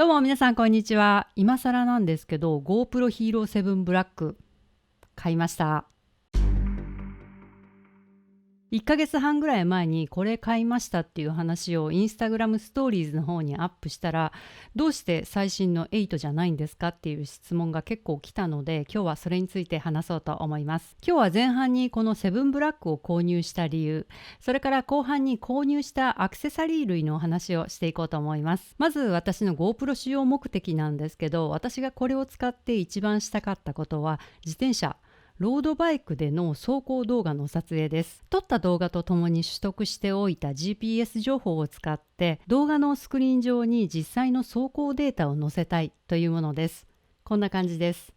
どうも皆さんこんにちは。今更なんですけど GoPro Hero 7 Black 買いました。1ヶ月半ぐらい前にこれ買いましたっていう話をインスタグラムストーリーズの方にアップしたら、どうして最新の8じゃないんですかっていう質問が結構来たので、今日はそれについて話そうと思います。今日は前半にこの7ブラックを購入した理由、それから後半に購入したアクセサリー類のお話をしていこうと思います。まず私の GoPro 使用目的なんですけど、私がこれを使って一番したかったことは自転車ロードバイクでの走行動画の撮影です。撮った動画とともに取得しておいた GPS 情報を使って動画のスクリーン上に実際の走行データを載せたいというものです。こんな感じです。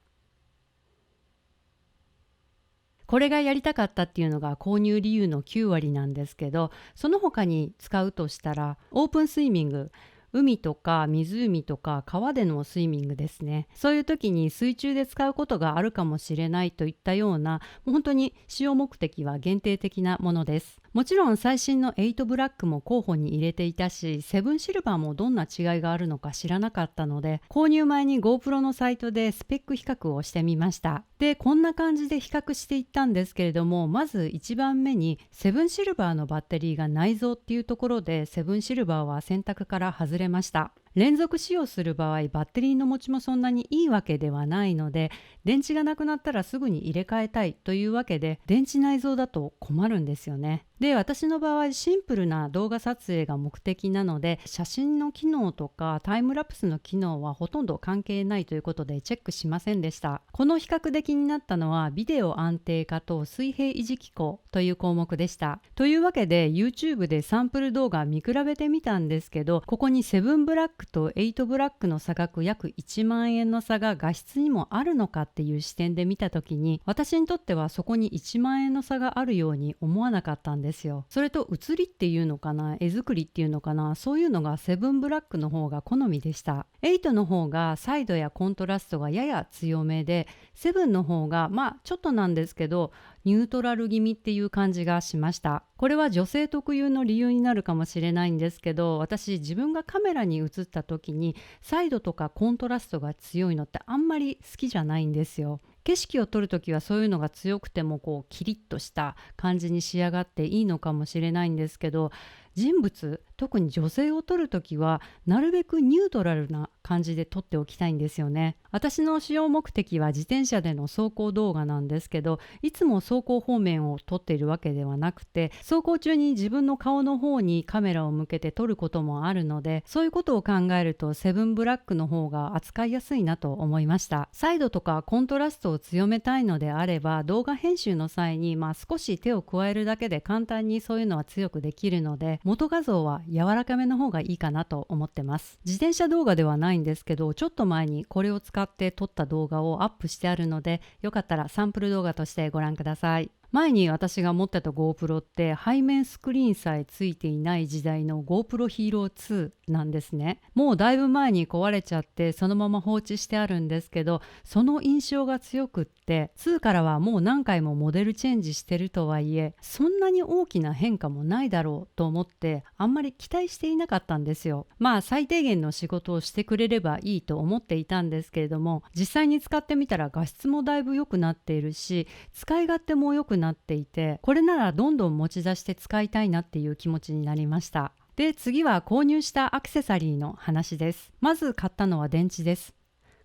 これがやりたかったっていうのが購入理由の9割なんですけど、その他に使うとしたらオープンスイミング、海とか湖とか川でのスイミングですね。そういう時に水中で使うことがあるかもしれないといったような、本当に使用目的は限定的なものです。もちろん最新の8ブラックも候補に入れていたし、7シルバーもどんな違いがあるのか知らなかったので、購入前に GoPro のサイトでスペック比較をしてみました。で、こんな感じで比較していったんですけれども、まず1番目に7シルバーのバッテリーが内蔵っていうところで、7シルバーは選択から外れました。連続使用する場合、バッテリーの持ちもそんなにいいわけではないので、電池がなくなったらすぐに入れ替えたいというわけで、電池内蔵だと困るんですよね。で、私の場合シンプルな動画撮影が目的なので、写真の機能とかタイムラプスの機能はほとんど関係ないということでチェックしませんでした。この比較で気になったのはビデオ安定化と水平維持機構という項目でした。というわけで YouTube でサンプル動画見比べてみたんですけど、ここに7ブラックと8ブラックの差額約1万円の差が画質にもあるのかっていう視点で見たときに、私にとってはそこに1万円の差があるように思わなかったんですよ。それと写りっていうのかな、絵作りっていうのかな、そういうのが7ブラックの方が好みでした。8の方がサイドやコントラストがやや強めで、7の方がちょっとなんですけどニュートラル気味っていう感じがしました。これは女性特有の理由になるかもしれないんですけど、私自分がカメラに映った時にサイドとかコントラストが強いのってあんまり好きじゃないんですよ。景色を撮るときはそういうのが強くてもキリッとした感じに仕上がっていいのかもしれないんですけど、人物、特に女性を撮るときはなるべくニュートラルな感じで撮っておきたいんですよね。私の使用目的は自転車での走行動画なんですけど、いつも走行方面を撮っているわけではなくて、走行中に自分の顔の方にカメラを向けて撮ることもあるので、そういうことを考えると7ブラックの方が扱いやすいなと思いました。サイドとかコントラストを強めたいのであれば、動画編集の際に少し手を加えるだけで簡単にそういうのは強くできるので、元画像は柔らかめの方がいいかなと思ってます。自転車動画ではないんですけど、ちょっと前にこれを使って撮った動画をアップしてあるので、よかったらサンプル動画としてご覧ください。前に私が持ってた GoPro って背面スクリーンさえついていない時代の GoPro Hero 2なんですね。もうだいぶ前に壊れちゃってそのまま放置してあるんですけど、その印象が強くって2からはもう何回もモデルチェンジしてるとはいえ、そんなに大きな変化もないだろうと思ってあんまり期待していなかったんですよ。最低限の仕事をしてくれればいいと思っていたんですけれども、実際に使ってみたら画質もだいぶ良くなっているし、使い勝手も良くなっていて、これならどんどん持ち出して使いたいなっていう気持ちになりました。で、次は購入したアクセサリーの話です。まず買ったのは電池です。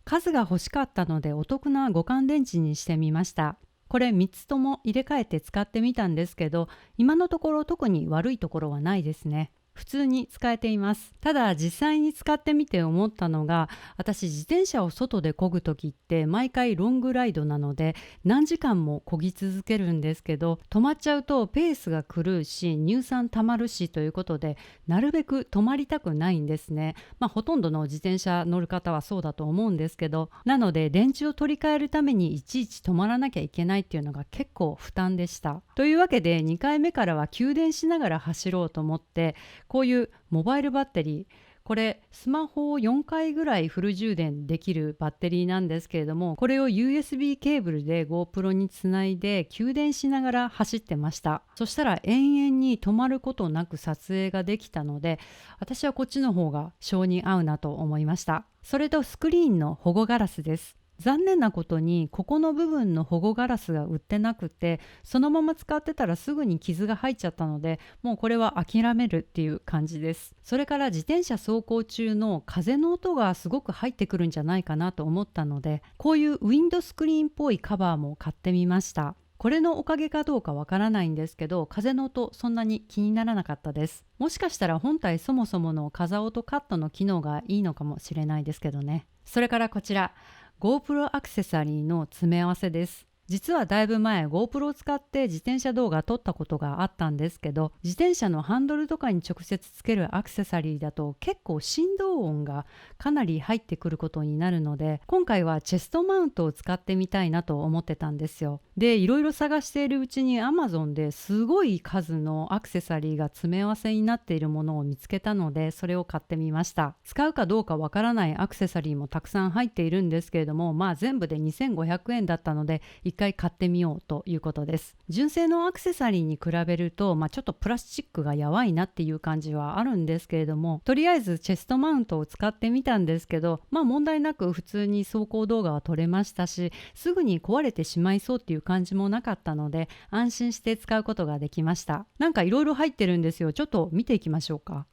数が欲しかったのでお得な互換電池にしてみました。これ3つとも入れ替えて使ってみたんですけど、今のところ特に悪いところはないですね。普通に使えています。ただ実際に使ってみて思ったのが、私自転車を外で漕ぐ時って毎回ロングライドなので何時間も漕ぎ続けるんですけど、止まっちゃうとペースが狂うし乳酸溜まるしということで、なるべく止まりたくないんですね。ほとんどの自転車乗る方はそうだと思うんですけど、なので電池を取り替えるためにいちいち止まらなきゃいけないっていうのが結構負担でした。というわけで2回目からは給電しながら走ろうと思って、こういうモバイルバッテリー、これスマホを4回ぐらいフル充電できるバッテリーなんですけれども、これを USB ケーブルで GoPro につないで給電しながら走ってました。そしたら延々に止まることなく撮影ができたので、私はこっちの方が性に合うなと思いました。それとスクリーンの保護ガラスです。残念なことにここの部分の保護ガラスが売ってなくて、そのまま使ってたらすぐに傷が入っちゃったので、もうこれは諦めるっていう感じです。それから自転車走行中の風の音がすごく入ってくるんじゃないかなと思ったので、こういうウィンドスクリーンっぽいカバーも買ってみました。これのおかげかどうかわからないんですけど、風の音そんなに気にならなかったです。もしかしたら本体そもそもの風音カットの機能がいいのかもしれないですけどね。それからこちらGoPro アクセサリーの詰め合わせです。実はだいぶ前 GoPro を使って自転車動画撮ったことがあったんですけど、自転車のハンドルとかに直接つけるアクセサリーだと結構振動音がかなり入ってくることになるので、今回はチェストマウントを使ってみたいなと思ってたんですよ。でいろいろ探しているうちに Amazon ですごい数のアクセサリーが詰め合わせになっているものを見つけたので、それを買ってみました。使うかどうかわからないアクセサリーもたくさん入っているんですけれども、全部で2500円だったので一回買ってみようということです。純正のアクセサリーに比べると、ちょっとプラスチックがやばいなっていう感じはあるんですけれども、とりあえずチェストマウントを使ってみたんですけど、問題なく普通に走行動画は撮れましたし、すぐに壊れてしまいそうっていう感じもなかったので、安心して使うことができました。なんかいろいろ入ってるんですよ。ちょっと見ていきましょうか。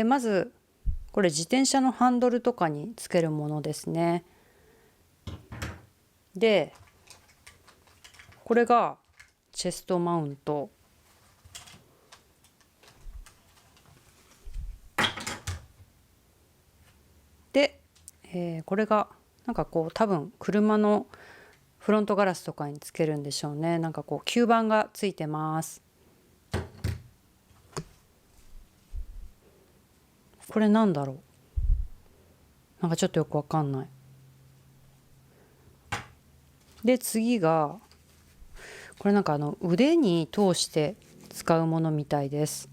まずこれ自転車のハンドルとかにつけるものですね。でこれがチェストマウントで、これがなんかこう多分車のフロントガラスとかにつけるんでしょうね。なんかこう吸盤がついてます。これなんだろう、なんかちょっとよくわかんない。で次がこれなんか腕に通して使うものみたいです。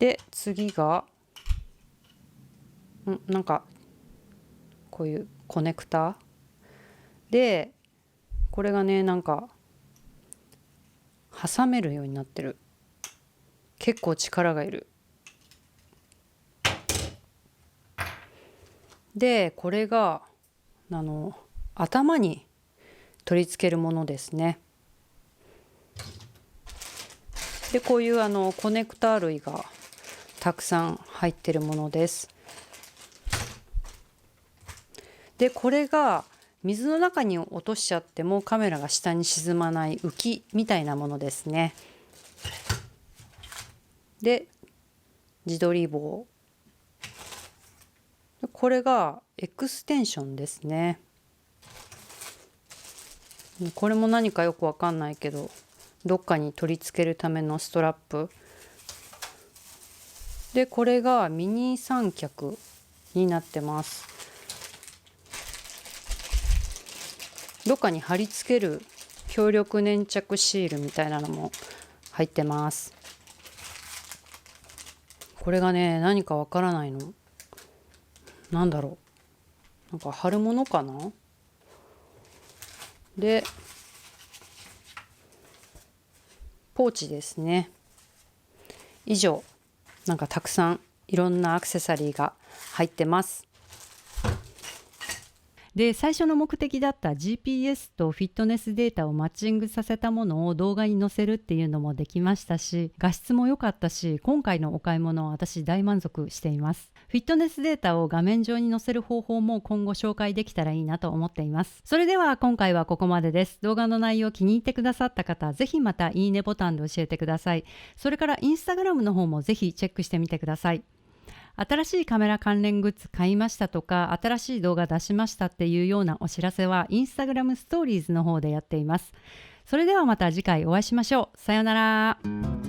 で次がなんかこういうコネクタで、これがねなんか挟めるようになってる。結構力がいる。でこれが頭に取り付けるものですね。でこういうコネクタ類がたくさん入ってるものです。でこれが水の中に落としちゃってもカメラが下に沈まない浮きみたいなものですね。で自撮り棒、これがエクステンションですね。これも何かよくわかんないけど、どっかに取り付けるためのストラップで、これがミニ三脚になってます。どっかに貼り付ける強力粘着シールみたいなのも入ってます。これがね何かわからないの。なんだろう、なんか貼るものかな。でポーチですね。以上、なんかたくさんいろんなアクセサリーが入ってます。で最初の目的だった GPS とフィットネスデータをマッチングさせたものを動画に載せるっていうのもできましたし、画質も良かったし、今回のお買い物は私大満足しています。フィットネスデータを画面上に載せる方法も今後紹介できたらいいなと思っています。それでは今回はここまでです。動画の内容気に入ってくださった方、ぜひまたいいねボタンで教えてください。それからインスタグラムの方もぜひチェックしてみてください。新しいカメラ関連グッズ買いましたとか、新しい動画出しましたっていうようなお知らせはインスタグラムストーリーズの方でやっています。それではまた次回お会いしましょう。さようなら。